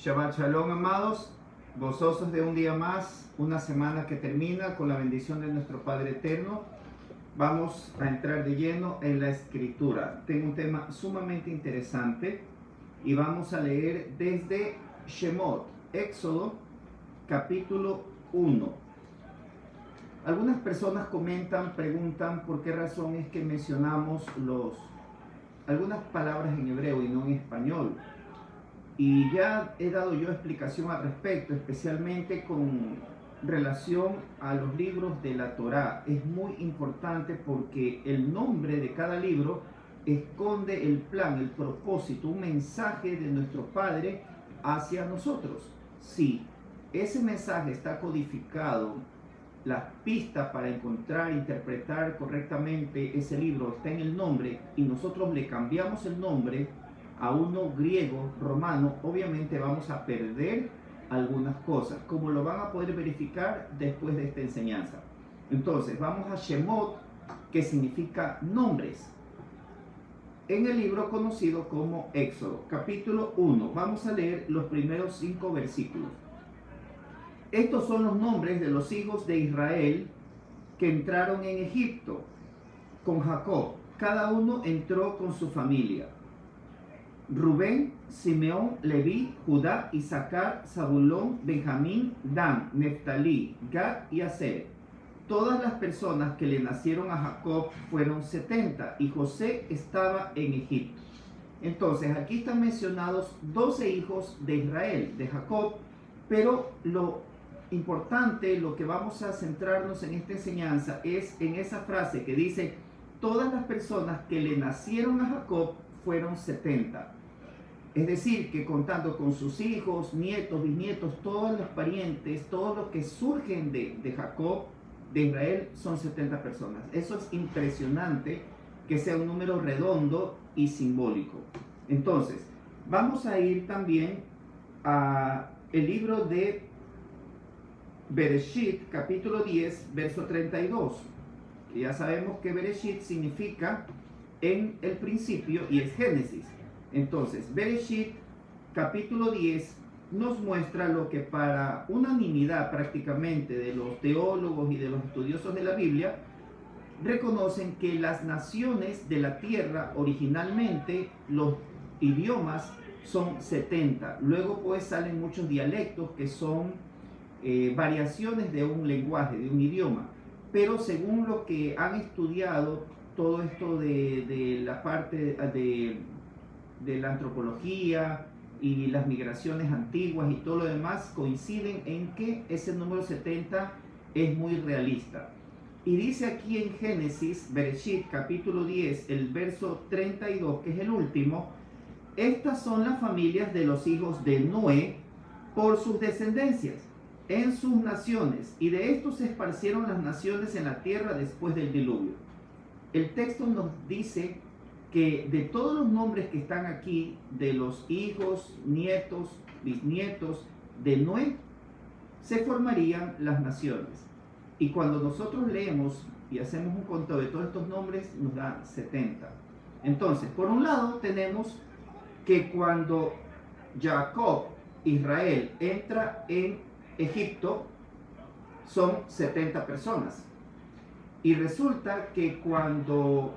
Shabbat Shalom, amados, gozosos de un día más, una semana que termina con la bendición de nuestro Padre Eterno. Vamos a entrar de lleno en la Escritura. Tengo un tema sumamente interesante y vamos a leer desde Shemot, Éxodo, capítulo 1. Algunas personas comentan, preguntan por qué razón es que mencionamos algunas palabras en hebreo y no en español. Y ya he dado yo explicación al respecto, especialmente con relación a los libros de la Torá. Es muy importante porque el nombre de cada libro esconde el plan, el propósito, un mensaje de nuestro Padre hacia nosotros. Si ese mensaje está codificado, la pista para encontrar, interpretar correctamente ese libro está en el nombre y nosotros le cambiamos el nombre a uno griego, romano, obviamente vamos a perder algunas cosas, como lo van a poder verificar después de esta enseñanza. Entonces, vamos a Shemot, que significa nombres, en el libro conocido como Éxodo, capítulo 1. Vamos a leer los primeros 5 versículos. Estos son los nombres de los hijos de Israel que entraron en Egipto con Jacob. Cada uno entró con su familia. Rubén, Simeón, Leví, Judá, Isaacar, Zabulón, Benjamín, Dan, Neftalí, Gad y Aser. Todas las personas que le nacieron a Jacob fueron 70 y José estaba en Egipto. Entonces aquí están mencionados 12 hijos de Israel, de Jacob, pero lo importante, lo que vamos a centrarnos en esta enseñanza es en esa frase que dice: todas las personas que le nacieron a Jacob fueron 70. Es decir, que contando con sus hijos, nietos, bisnietos, todos los parientes, todos los que surgen de Jacob, de Israel, son 70 personas. Eso es impresionante, que sea un número redondo y simbólico. Entonces, vamos a ir también a el libro de Bereshit, capítulo 10, verso 32. Que ya sabemos que Bereshit significa en el principio y es Génesis. Entonces, Bereshit, capítulo 10, nos muestra lo que para unanimidad prácticamente de los teólogos y de los estudiosos de la Biblia, reconocen que las naciones de la tierra originalmente, los idiomas son 70. Luego pues salen muchos dialectos que son variaciones de un lenguaje, de un idioma. Pero según lo que han estudiado, todo esto de la parte de la antropología y las migraciones antiguas y todo lo demás, coinciden en que ese número 70 es muy realista. Y dice aquí en Génesis, Bereshit, capítulo 10, el verso 32, que es el último: estas son las familias de los hijos de Noé por sus descendencias, en sus naciones, y de estos se esparcieron las naciones en la tierra después del diluvio. El texto nos dice que de todos los nombres que están aquí, de los hijos, nietos, bisnietos de Noé, se formarían las naciones. Y cuando nosotros leemos y hacemos un conteo de todos estos nombres, nos da 70. Entonces, por un lado tenemos que cuando Jacob, Israel, entra en Egipto, son 70 personas. Y resulta que cuando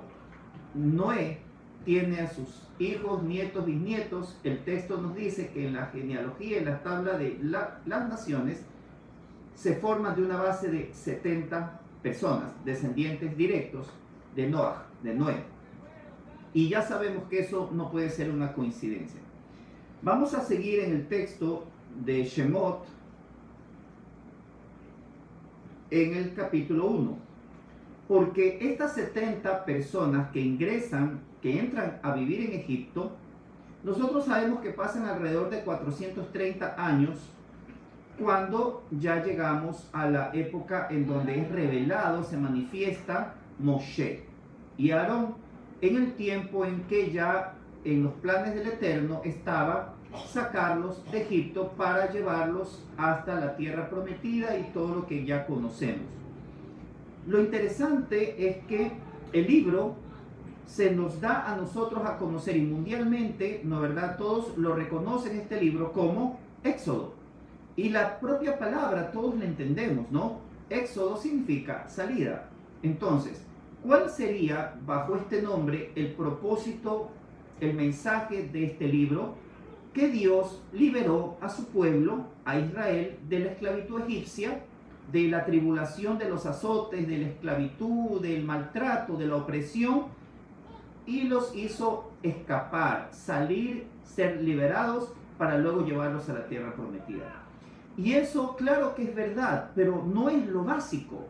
Noé tiene a sus hijos, nietos, bisnietos, el texto nos dice que en la genealogía, en la tabla de las naciones, se forman de una base de 70 personas, descendientes directos de Noé. Y ya sabemos que eso no puede ser una coincidencia. Vamos a seguir en el texto de Shemot, en el capítulo 1. Porque estas 70 personas que entran a vivir en Egipto, nosotros sabemos que pasan alrededor de 430 años cuando ya llegamos a la época en donde es revelado, se manifiesta Moshe y Aarón, en el tiempo en que ya en los planes del Eterno estaba sacarlos de Egipto para llevarlos hasta la tierra prometida y todo lo que ya conocemos. Lo interesante es que el libro se nos da a nosotros a conocer, y mundialmente, ¿no verdad? Todos lo reconocen este libro como Éxodo. Y la propia palabra todos la entendemos, ¿no? Éxodo significa salida. Entonces, ¿cuál sería bajo este nombre el propósito, el mensaje de este libro? Que Dios liberó a su pueblo, a Israel, de la esclavitud egipcia, de la tribulación, de los azotes, de la esclavitud, del maltrato, de la opresión, y los hizo escapar, salir, ser liberados para luego llevarlos a la tierra prometida. Y eso claro que es verdad, pero no es lo básico,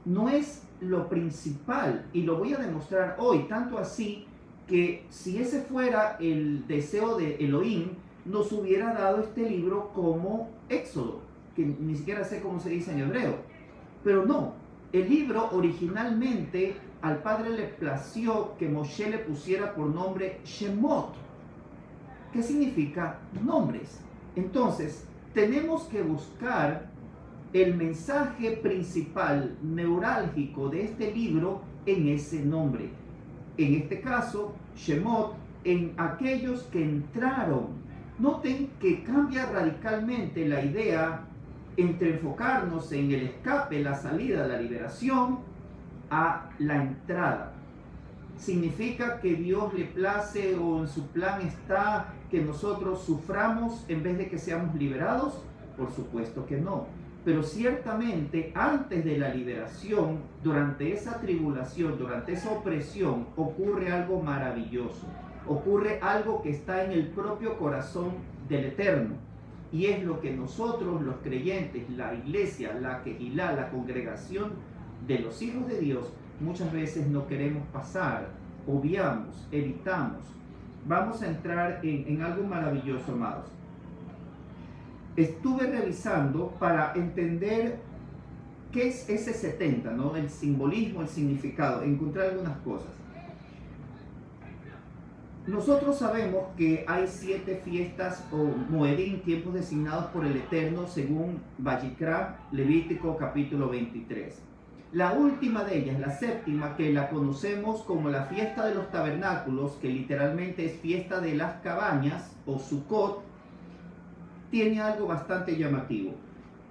no es lo principal, y lo voy a demostrar hoy, tanto así que si ese fuera el deseo de Elohim, nos hubiera dado este libro como Éxodo, que ni siquiera sé cómo se dice en hebreo, pero no, el libro originalmente al Padre le plació que Moshe le pusiera por nombre Shemot, que significa nombres. Entonces, tenemos que buscar el mensaje principal, neurálgico de este libro en ese nombre. En este caso, Shemot, en aquellos que entraron. Noten que cambia radicalmente la idea entre enfocarnos en el escape, la salida, la liberación, a la entrada. ¿Significa que Dios le place o en su plan está que nosotros suframos en vez de que seamos liberados? Por supuesto que no. Pero ciertamente antes de la liberación, durante esa tribulación, durante esa opresión, ocurre algo maravilloso. Ocurre algo que está en el propio corazón del Eterno. Y es lo que nosotros, los creyentes, la iglesia, la quejilá, la congregación de los hijos de Dios, muchas veces no queremos pasar, obviamos, evitamos. Vamos a entrar en algo maravilloso, amados. Estuve revisando para entender qué es ese 70, ¿no? El simbolismo, el significado, encontrar algunas cosas. Nosotros sabemos que hay 7 fiestas o moedim, tiempos designados por el Eterno, según Vayikra, Levítico capítulo 23. La última de ellas, la séptima, que la conocemos como la fiesta de los tabernáculos, que literalmente es fiesta de las cabañas o Sukkot, tiene algo bastante llamativo.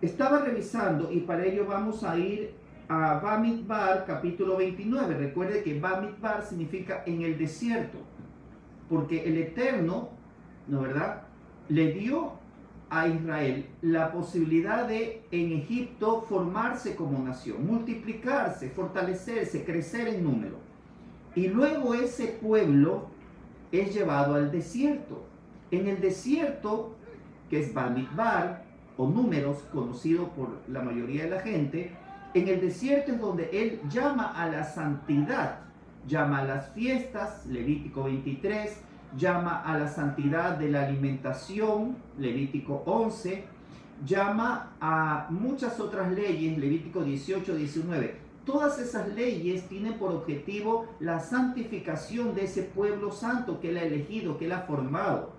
Estaba revisando y para ello vamos a ir a Bamidbar capítulo 29. Recuerde que Bamidbar significa en el desierto, porque el Eterno, ¿no verdad?, le dio a Israel la posibilidad de en Egipto formarse como nación, multiplicarse, fortalecerse, crecer en número. Y luego ese pueblo es llevado al desierto. En el desierto, que es Bamidbar, o Números, conocido por la mayoría de la gente, en el desierto es donde él llama a la santidad, llama a las fiestas, Levítico 23, llama a la santidad de la alimentación, Levítico 11, llama a muchas otras leyes, Levítico 18, 19. Todas esas leyes tienen por objetivo la santificación de ese pueblo santo que él ha elegido, que él ha formado.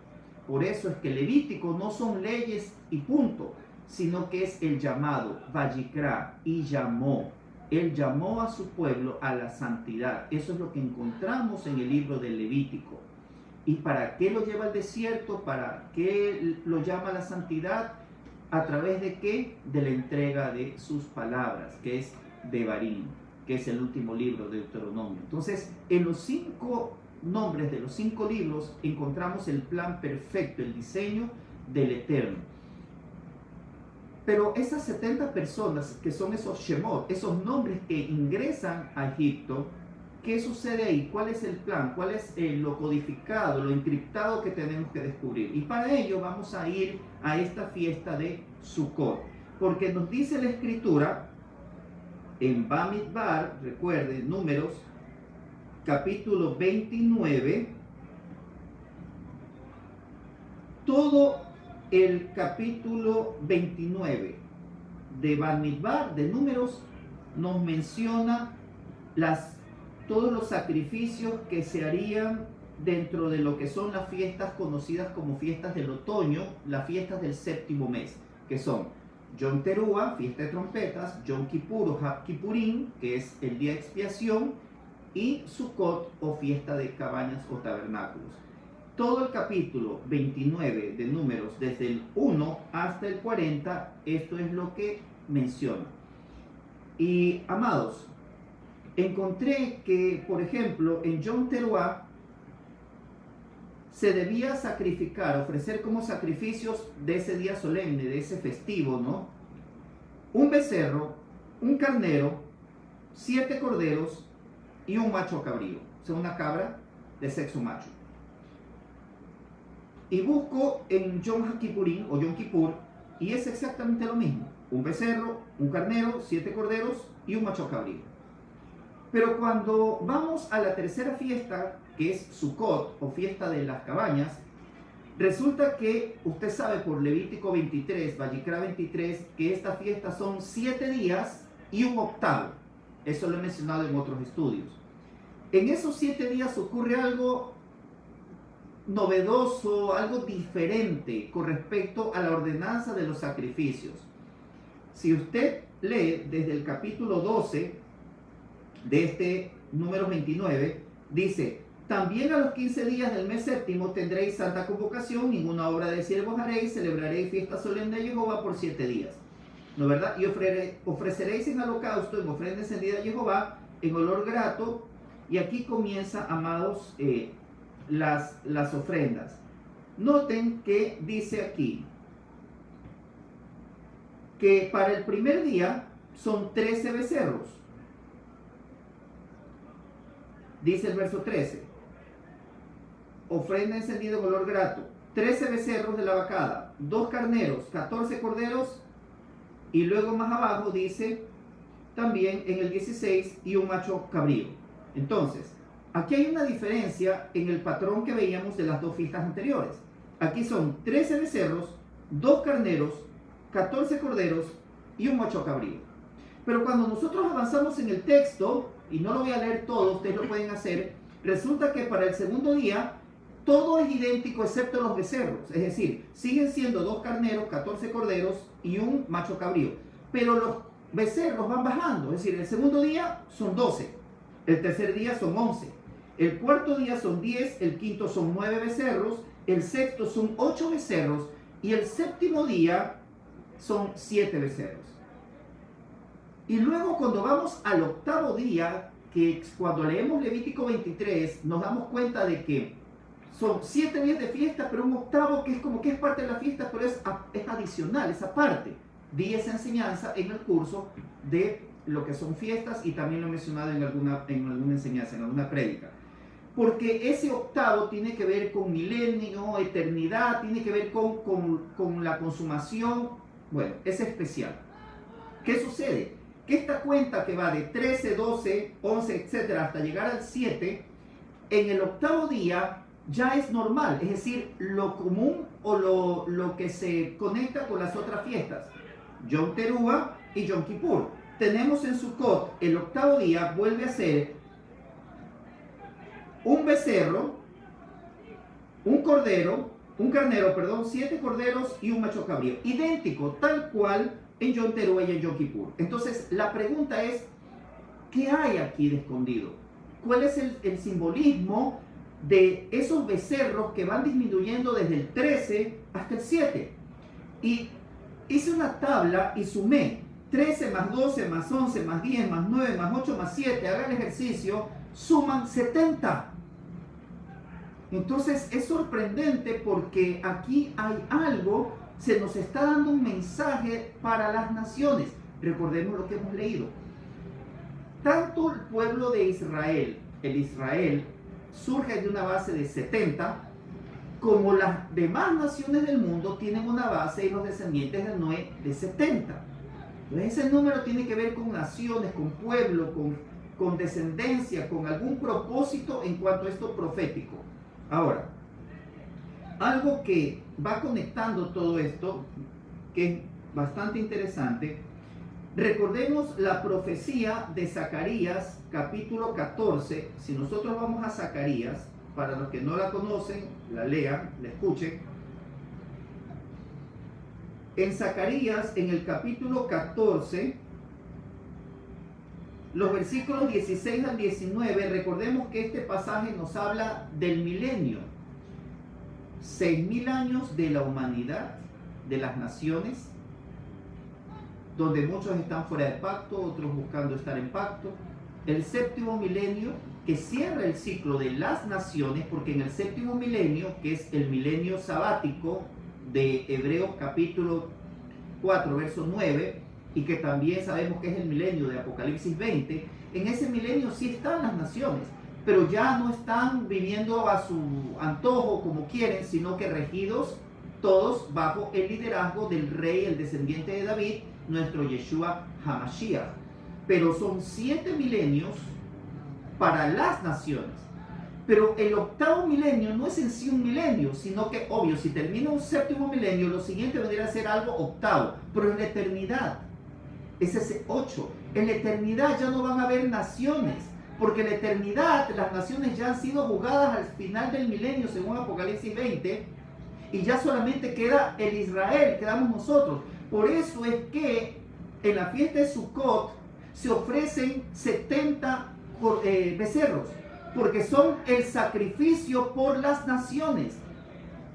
Por eso es que Levítico no son leyes y punto, sino que es el llamado, Vayikra, y llamó. Él llamó a su pueblo a la santidad. Eso es lo que encontramos en el libro del Levítico. ¿Y para qué lo lleva al desierto? ¿Para qué lo llama a la santidad? ¿A través de qué? De la entrega de sus palabras, que es Devarim, que es el último libro de Deuteronomio. Entonces, en los 5 nombres de los 5 libros encontramos el plan perfecto, el diseño del Eterno. Pero esas 70 personas que son esos Shemot, esos nombres que ingresan a Egipto, ¿qué sucede ahí? ¿Cuál es el plan? ¿Cuál es lo codificado, lo encriptado que tenemos que descubrir? Y para ello vamos a ir a esta fiesta de Sukkot, porque nos dice la Escritura en Bamidbar, recuerden, Números, capítulo 29, todo el capítulo 29 de Bamidbar, de Números, nos menciona todos los sacrificios que se harían dentro de lo que son las fiestas conocidas como fiestas del otoño, las fiestas del 7º mes, que son Yom Teruah, fiesta de trompetas, Yom Kippur o Hab Kippurim, que es el día de expiación, y Sukkot o fiesta de cabañas o tabernáculos. todo el capítulo 29 de Números, desde el 1 hasta el 40, esto es lo que menciona. Y amados, encontré que, por ejemplo, en Yom Teruah se debía sacrificar, ofrecer como sacrificios de ese día solemne, de ese festivo, ¿no? Un becerro, un carnero, 7 corderos y un macho cabrío, o sea, una cabra de sexo macho. Y busco en Yom Kippurín o Yom Kippur y es exactamente lo mismo. Un becerro, un carnero, 7 corderos y un macho cabrío. Pero cuando vamos a la tercera fiesta, que es Sukkot o fiesta de las cabañas, resulta que usted sabe por Levítico 23, Vayikra 23, que esta fiesta son 7 días y un octavo. Eso lo he mencionado en otros estudios. En esos 7 días ocurre algo novedoso, algo diferente con respecto a la ordenanza de los sacrificios. Si usted lee desde el capítulo 12 de este número 29, dice: también a los 15 días del mes séptimo tendréis santa convocación, ninguna obra de siervos haréis, celebraréis fiesta solemne de Jehová por 7 días. ¿No verdad? Y ofreceréis en holocausto, en ofrenda encendida a Jehová, en olor grato. Y aquí comienza, amados, las ofrendas. Noten que dice aquí que para el primer día son 13 becerros. Dice el verso 13: ofrenda encendida en olor grato, 13 becerros de la vacada, 2 carneros, 14 corderos, y luego más abajo dice también en el 16, y un macho cabrío. Entonces, aquí hay una diferencia en el patrón que veíamos de las dos fiestas anteriores. Aquí son 13 becerros, 2 carneros, 14 corderos y un macho cabrío. Pero cuando nosotros avanzamos en el texto, y no lo voy a leer todo, ustedes lo pueden hacer, resulta que para el segundo día todo es idéntico excepto los becerros. Es decir, siguen siendo 2 carneros, 14 corderos y un macho cabrío. Pero los becerros van bajando. Es decir, el segundo día son 12, el tercer día son 11, el cuarto día son 10, el quinto son 9 becerros, el sexto son 8 becerros y el séptimo día son 7 becerros. Y luego cuando vamos al octavo día, que cuando leemos Levítico 23, nos damos cuenta de que son 7 días de fiesta, pero un octavo que es como que es parte de la fiesta, pero es adicional, es aparte. Di esa enseñanza en el curso de lo que son fiestas y también lo he mencionado en alguna enseñanza, en alguna prédica. Porque ese octavo tiene que ver con milenio, eternidad, tiene que ver con la consumación. Bueno, es especial. ¿Qué sucede? Que esta cuenta que va de 13, 12, 11, etcétera, hasta llegar al 7, en el octavo día ya es normal, es decir, lo común o lo que se conecta con las otras fiestas. Yom Teruah y Yom Kippur. Tenemos en Sukkot, el octavo día vuelve a ser un becerro, un carnero, 7 corderos y un macho cabrío. Idéntico, tal cual en Yom Teruah y en Yom Kippur. Entonces, la pregunta es, ¿qué hay aquí de escondido? ¿Cuál es el simbolismo de esos becerros que van disminuyendo desde el 13 hasta el 7? Y hice una tabla y sumé 13 más 12 más 11 más 10 más 9 más 8 más 7, haga el ejercicio, suman 70. Entonces es sorprendente porque aquí hay algo, se nos está dando un mensaje para las naciones. Recordemos lo que hemos leído. Tanto el pueblo de Israel, el Israel, surge de una base de 70, como las demás naciones del mundo tienen una base y los descendientes de Noé de 70. Entonces ese número tiene que ver con naciones, con pueblo, con descendencia, con algún propósito en cuanto a esto profético. Ahora, algo que va conectando todo esto, que es bastante interesante, recordemos la profecía de Zacarías, capítulo 14. Si nosotros vamos a Zacarías, para los que no la conocen, la lean, la escuchen. En Zacarías, en el capítulo 14, los versículos 16 al 19, recordemos que este pasaje nos habla del milenio. 6.000 años de la humanidad, de las naciones, donde muchos están fuera de pacto, otros buscando estar en pacto. El séptimo milenio, que cierra el ciclo de las naciones, porque en el séptimo milenio, que es el milenio sabático de Hebreos capítulo 4, verso 9, y que también sabemos que es el milenio de Apocalipsis 20, en ese milenio sí están las naciones, pero ya no están viviendo a su antojo como quieren, sino que regidos todos bajo el liderazgo del rey, el descendiente de David, nuestro Yeshua HaMashiach. Pero son 7 milenios para las naciones. Pero el octavo milenio no es en sí un milenio, sino que, obvio, si termina un séptimo milenio, lo siguiente vendría a ser algo octavo, pero en la eternidad es ese 8. En la eternidad ya no van a haber naciones, porque en la eternidad las naciones ya han sido juzgadas al final del milenio, según Apocalipsis 20, y ya solamente queda el Israel, quedamos nosotros. Por eso es que en la fiesta de Sukkot se ofrecen 70 becerros, porque son el sacrificio por las naciones.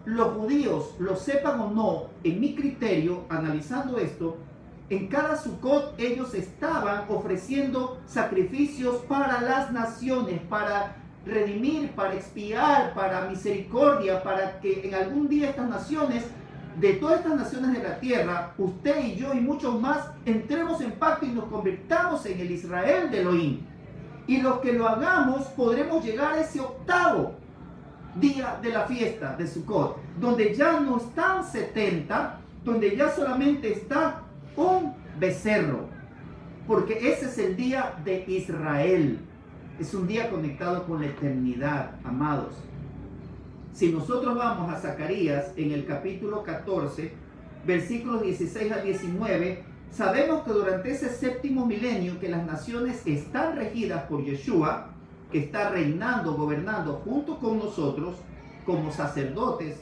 Los judíos, lo sepan o no, en mi criterio, analizando esto, en cada Sukkot ellos estaban ofreciendo sacrificios para las naciones, para redimir, para expiar, para misericordia, para que en algún día estas naciones, de todas estas naciones de la tierra, usted y yo y muchos más, entremos en pacto y nos convirtamos en el Israel de Elohim. Y los que lo hagamos podremos llegar a ese octavo día de la fiesta de Sukkot, donde ya no están 70, donde ya solamente está un becerro, porque ese es el día de Israel. Es un día conectado con la eternidad, amados. Si nosotros vamos a Zacarías en el capítulo 14, versículos 16 a 19, sabemos que durante ese séptimo milenio que las naciones están regidas por Yeshua, que está reinando, gobernando junto con nosotros como sacerdotes,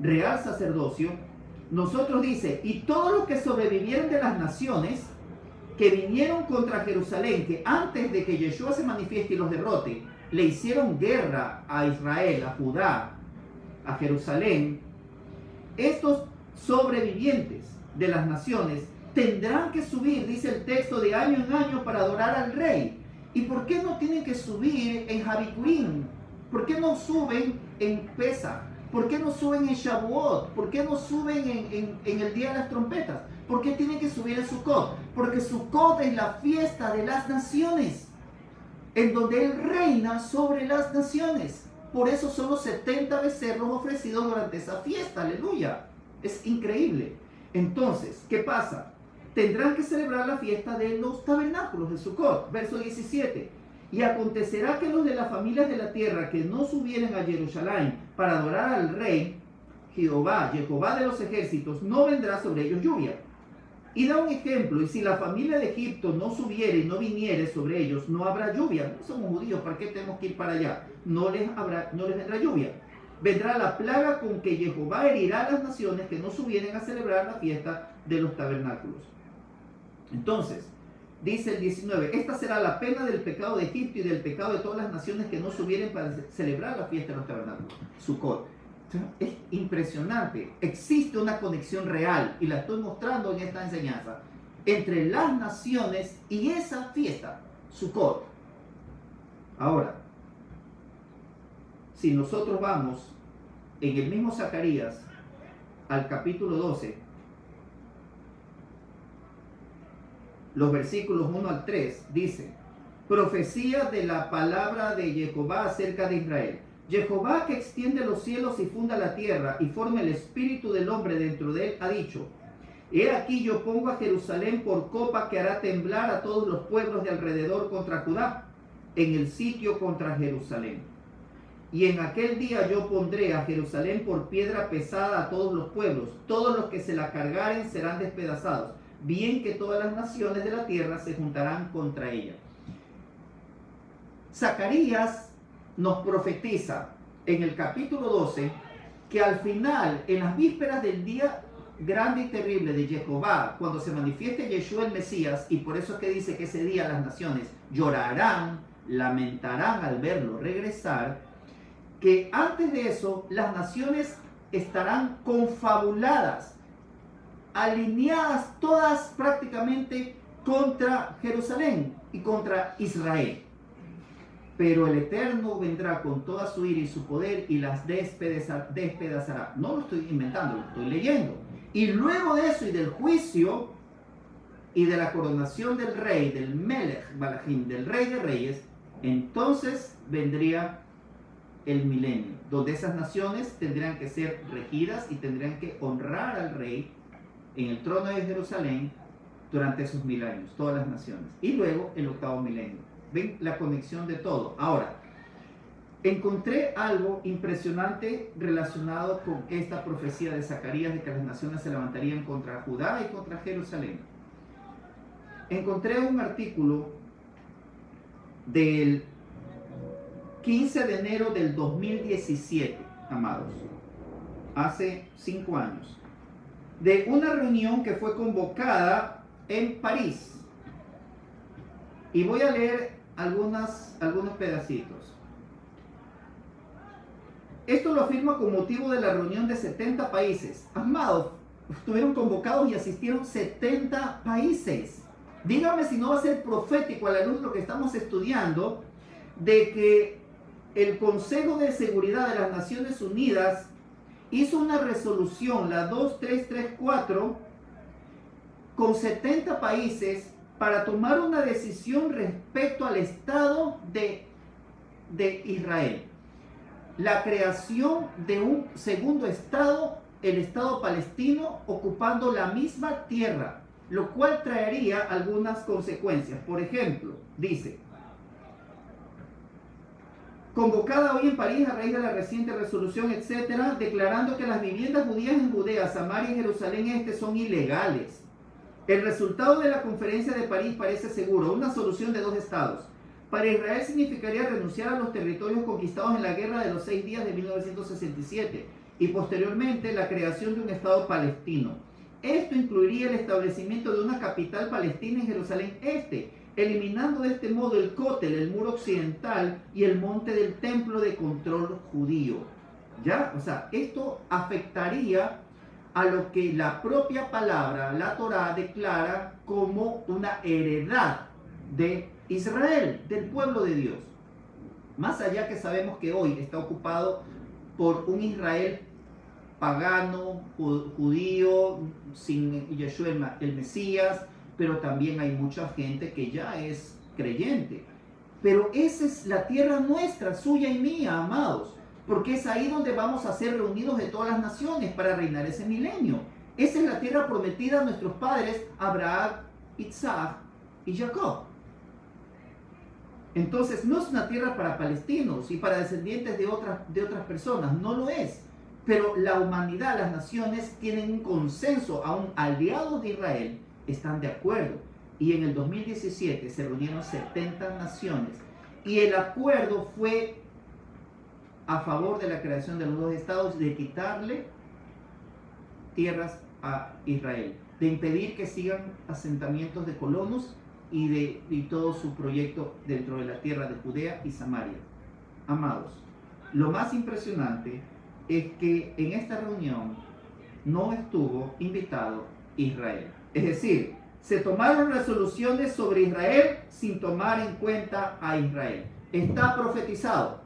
real sacerdocio, nosotros dice, y todos los que sobrevivieron de las naciones que vinieron contra Jerusalén, que antes de que Yeshua se manifieste y los derrote, le hicieron guerra a Israel, a Judá, a Jerusalén, estos sobrevivientes de las naciones tendrán que subir, dice el texto, de año en año para adorar al rey. ¿Y por qué no tienen que subir en Habicurim? ¿Por qué no suben en Pesa? ¿Por qué no suben en Shavuot? ¿Por qué no suben en el Día de las Trompetas? ¿Por qué tienen que subir en Sukkot? Porque Sukkot es la fiesta de las naciones, en donde Él reina sobre las naciones. Por eso son los 70 becerros ofrecidos durante esa fiesta. Aleluya. Es increíble. Entonces, ¿qué pasa? Tendrán que celebrar la fiesta de los tabernáculos de Sukkot. Verso 17. Y acontecerá que los de las familias de la tierra que no subieren a Jerusalén para adorar al rey, Jehová de los ejércitos, no vendrá sobre ellos lluvia. Y da un ejemplo, y si la familia de Egipto no subiere y no viniere sobre ellos, no habrá lluvia. No somos judíos, ¿para qué tenemos que ir para allá? No les vendrá lluvia. Vendrá la plaga con que Jehová herirá a las naciones que no subieren a celebrar la fiesta de los tabernáculos. Entonces, dice el 19, esta será la pena del pecado de Egipto y del pecado de todas las naciones que no subieren para celebrar la fiesta de los tabernáculos. Sukkot. Es impresionante. Existe una conexión real, y la estoy mostrando en esta enseñanza, entre las naciones y esa fiesta, Sukkot. Ahora, si nosotros vamos en el mismo Zacarías al capítulo 12, los versículos 1 al 3, dice, profecía de la palabra de Jehová acerca de Israel. Jehová, que extiende los cielos y funda la tierra y forma el espíritu del hombre dentro de él, ha dicho, he aquí yo pongo a Jerusalén por copa que hará temblar a todos los pueblos de alrededor contra Judá, en el sitio contra Jerusalén. Y en aquel día yo pondré a Jerusalén por piedra pesada a todos los pueblos, todos los que se la cargaren serán despedazados, bien que todas las naciones de la tierra se juntarán contra ella. Zacarías nos profetiza en el capítulo 12 que al final, en las vísperas del día grande y terrible de Jehová, cuando se manifieste Yeshua el Mesías, y por eso es que dice que ese día las naciones llorarán, lamentarán al verlo regresar, que antes de eso las naciones estarán confabuladas, alineadas todas prácticamente contra Jerusalén y contra Israel. Pero el Eterno vendrá con toda su ira y su poder y las despedazará. No lo estoy inventando, lo estoy leyendo. Y luego de eso y del juicio y de la coronación del rey, del Melech Balahim, del rey de reyes, entonces vendría el milenio, donde esas naciones tendrían que ser regidas y tendrían que honrar al rey en el trono de Jerusalén durante esos 1000 años, todas las naciones. Y luego el octavo milenio. Ven la conexión de todo. Ahora, encontré algo impresionante relacionado con esta profecía de Zacarías de que las naciones se levantarían contra Judá y contra Jerusalén. Encontré un artículo del 15 de enero del 2017, amados, hace 5 años, de una reunión que fue convocada en París. Y voy a leer algunos pedacitos. Esto lo afirma con motivo de la reunión de 70 países. Amados, estuvieron convocados y asistieron 70 países. Dígame si no va a ser profético a la luz de lo que estamos estudiando, de que el Consejo de Seguridad de las Naciones Unidas hizo una resolución, la 2334, con 70 países para tomar una decisión respecto al Estado de Israel. La creación de un segundo Estado, el Estado palestino, ocupando la misma tierra, lo cual traería algunas consecuencias. Por ejemplo, dice: convocada hoy en París a raíz de la reciente resolución, etcétera, declarando que las viviendas judías en Judea, Samaria y Jerusalén Este son ilegales. El resultado de la conferencia de París parece seguro: una solución de 2 estados. Para Israel significaría renunciar a los territorios conquistados en la Guerra de los 6 días de 1967 y posteriormente la creación de un estado palestino. Esto incluiría el establecimiento de una capital palestina en Jerusalén Este, eliminando de este modo el Cótel, el muro occidental y el monte del templo de control judío. ¿Ya? O sea, esto afectaría a lo que la propia palabra, la Torá, declara como una heredad de Israel, del pueblo de Dios. Más allá que sabemos que hoy está ocupado por un Israel pagano, judío, sin Yeshua el Mesías, pero también hay mucha gente que ya es creyente. Pero esa es la tierra nuestra, suya y mía, amados, porque es ahí donde vamos a ser reunidos de todas las naciones para reinar ese milenio. Esa es la tierra prometida a nuestros padres Abraham, Isaac y Jacob. Entonces no es una tierra para palestinos y para descendientes de otras personas, no lo es. Pero la humanidad, las naciones tienen un consenso, aún aliados de Israel están de acuerdo. Y en el 2017 se reunieron 70 naciones y el acuerdo fue a favor de la creación de los 2 estados, de quitarle tierras a Israel, de impedir que sigan asentamientos de colonos y todo su proyecto dentro de la tierra de Judea y Samaria. Amados, lo más impresionante es que en esta reunión no estuvo invitado Israel. Es decir, se tomaron resoluciones sobre Israel sin tomar en cuenta a Israel. Está profetizado.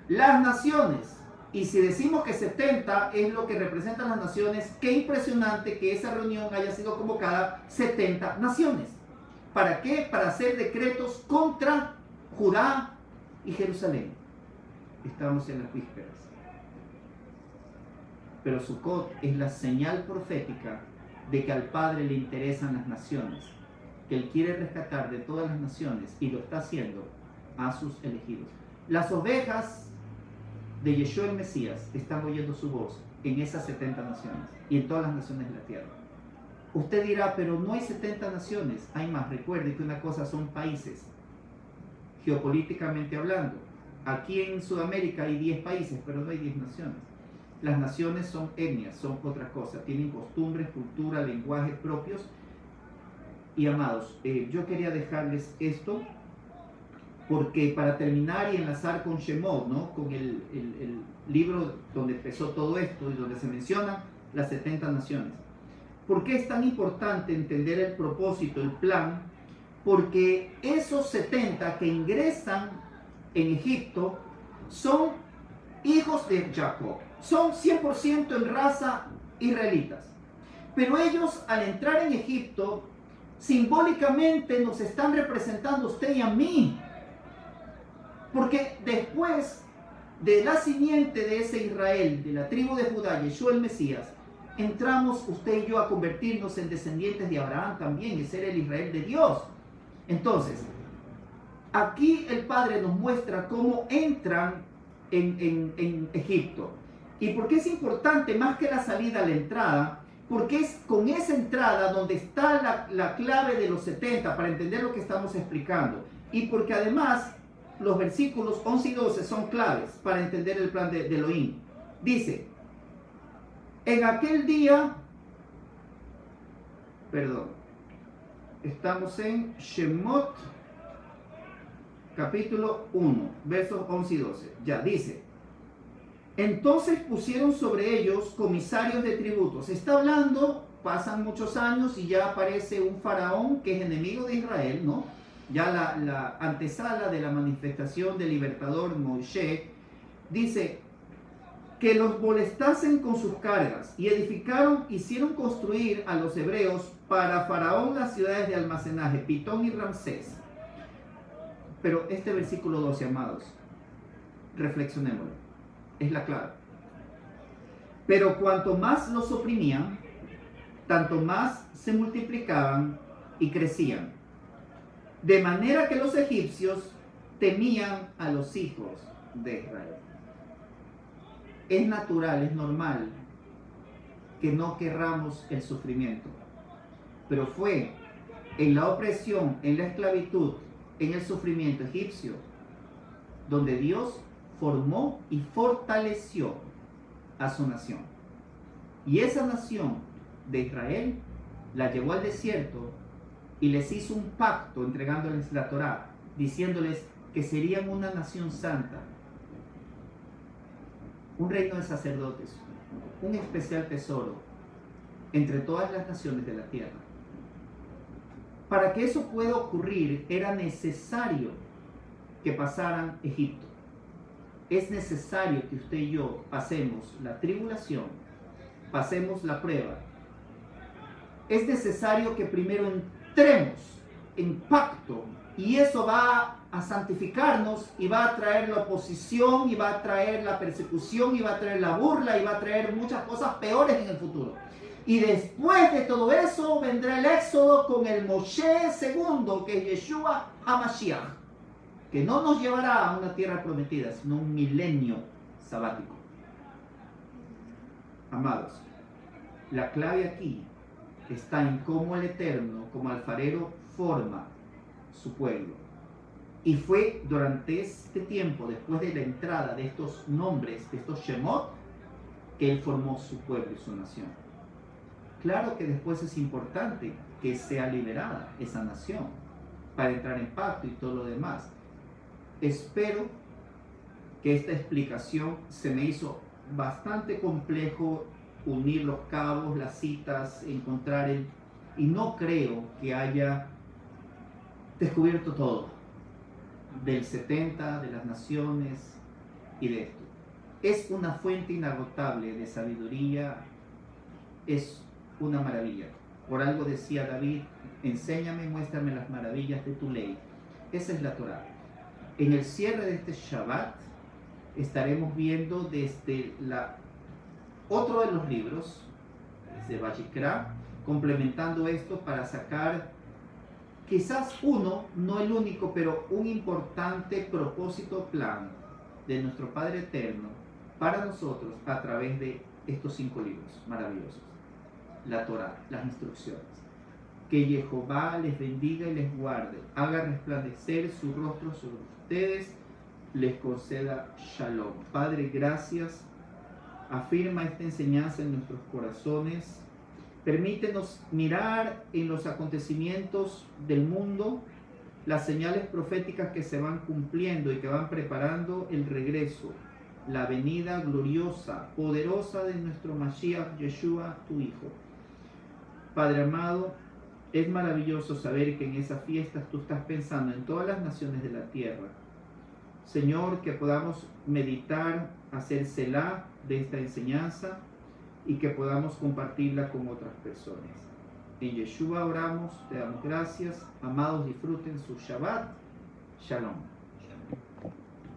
Las naciones, y si decimos que 70 es lo que representan las naciones, qué impresionante que esa reunión haya sido convocada 70 naciones. ¿Para qué? Para hacer decretos contra Judá y Jerusalén. Estamos en las vísperas. Pero Sukkot es la señal profética de que al Padre le interesan las naciones, que Él quiere rescatar de todas las naciones y lo está haciendo a sus elegidos. Las ovejas de Yeshua el Mesías están oyendo su voz en esas 70 naciones y en todas las naciones de la tierra. Usted dirá, pero no hay 70 naciones, hay más. Recuerde que una cosa son países, geopolíticamente hablando. Aquí en Sudamérica hay 10 países, pero no hay 10 naciones. Las naciones son etnias, son otra cosa, tienen costumbres, cultura, lenguajes propios. Y amados, yo quería dejarles esto porque para terminar y enlazar con Shemot, ¿no? Con el libro donde empezó todo esto y donde se mencionan las 70 naciones. ¿Por qué es tan importante entender el propósito, el plan? Porque esos 70 que ingresan en Egipto son hijos de Jacob, son 100% en raza israelitas. Pero ellos, al entrar en Egipto, simbólicamente nos están representando a usted y a mí. Porque después de la simiente de ese Israel, de la tribu de Judá, Yeshua el Mesías, entramos usted y yo a convertirnos en descendientes de Abraham también y ser el Israel de Dios. Entonces, aquí el Padre nos muestra cómo entran en Egipto. ¿Y por qué es importante más que la salida, la entrada? Porque es con esa entrada donde está la clave de los 70 para entender lo que estamos explicando. Y porque además los versículos 11 y 12 son claves para entender el plan de Elohim. Dice, en aquel día, estamos en Shemot, capítulo 1, versos 11 y 12. Ya, dice, entonces pusieron sobre ellos comisarios de tributos. Está hablando, pasan muchos años y ya aparece un faraón que es enemigo de Israel, ¿no? Ya la antesala de la manifestación del libertador Moisés, dice que los molestasen con sus cargas y hicieron construir a los hebreos para faraón las ciudades de almacenaje, Pitón y Ramsés. Pero este versículo 12, amados, reflexionémoslo, es la clave. Pero cuanto más los oprimían, tanto más se multiplicaban y crecían. De manera que los egipcios temían a los hijos de Israel. Es natural, es normal que no querramos el sufrimiento. Pero fue en la opresión, en la esclavitud, en el sufrimiento egipcio, donde Dios formó y fortaleció a su nación. Y esa nación de Israel la llevó al desierto y les hizo un pacto entregándoles la Torá, diciéndoles que serían una nación santa, un reino de sacerdotes, un especial tesoro entre todas las naciones de la tierra. Para que eso pueda ocurrir era necesario que pasaran Egipto. Es necesario que usted y yo pasemos la tribulación, pasemos la prueba. Es necesario que primero entremos en pacto y eso va a santificarnos y va a traer la oposición y va a traer la persecución y va a traer la burla y va a traer muchas cosas peores en el futuro. Y después de todo eso vendrá el éxodo con el Moshe segundo, que es Yeshua HaMashiach, que no nos llevará a una tierra prometida, sino un milenio sabático. Amados, la clave aquí está en cómo el Eterno, como alfarero, forma su pueblo. Y fue durante este tiempo, después de la entrada de estos nombres, de estos Shemot, que Él formó su pueblo y su nación. Claro que después es importante que sea liberada esa nación para entrar en pacto y todo lo demás. Espero que esta explicación se me hizo bastante complejo unir los cabos, las citas, encontrar y no creo que haya descubierto todo del 70, de las naciones y de esto. Es una fuente inagotable de sabiduría, es una maravilla. Por algo decía David, enséñame, muéstrame las maravillas de tu ley. Esa es la Torá. En el cierre de este Shabbat estaremos viendo desde otro de los libros, de Vayikra, complementando esto para sacar quizás uno, no el único, pero un importante propósito, plan de nuestro Padre Eterno para nosotros a través de estos 5 libros maravillosos. La Torá, las instrucciones. Que Jehová les bendiga y les guarde, haga resplandecer su rostro sobre ustedes, les conceda shalom. Padre, gracias. Afirma esta enseñanza en nuestros corazones. Permítenos mirar en los acontecimientos del mundo las señales proféticas que se van cumpliendo y que van preparando el regreso, la venida gloriosa, poderosa de nuestro Mashiach Yeshua, tu Hijo. Padre amado, es maravilloso saber que en esas fiestas tú estás pensando en todas las naciones de la tierra. Señor, que podamos meditar, hacer Selah de esta enseñanza y que podamos compartirla con otras personas. En Yeshua oramos, te damos gracias. Amados, disfruten su Shabbat. Shalom.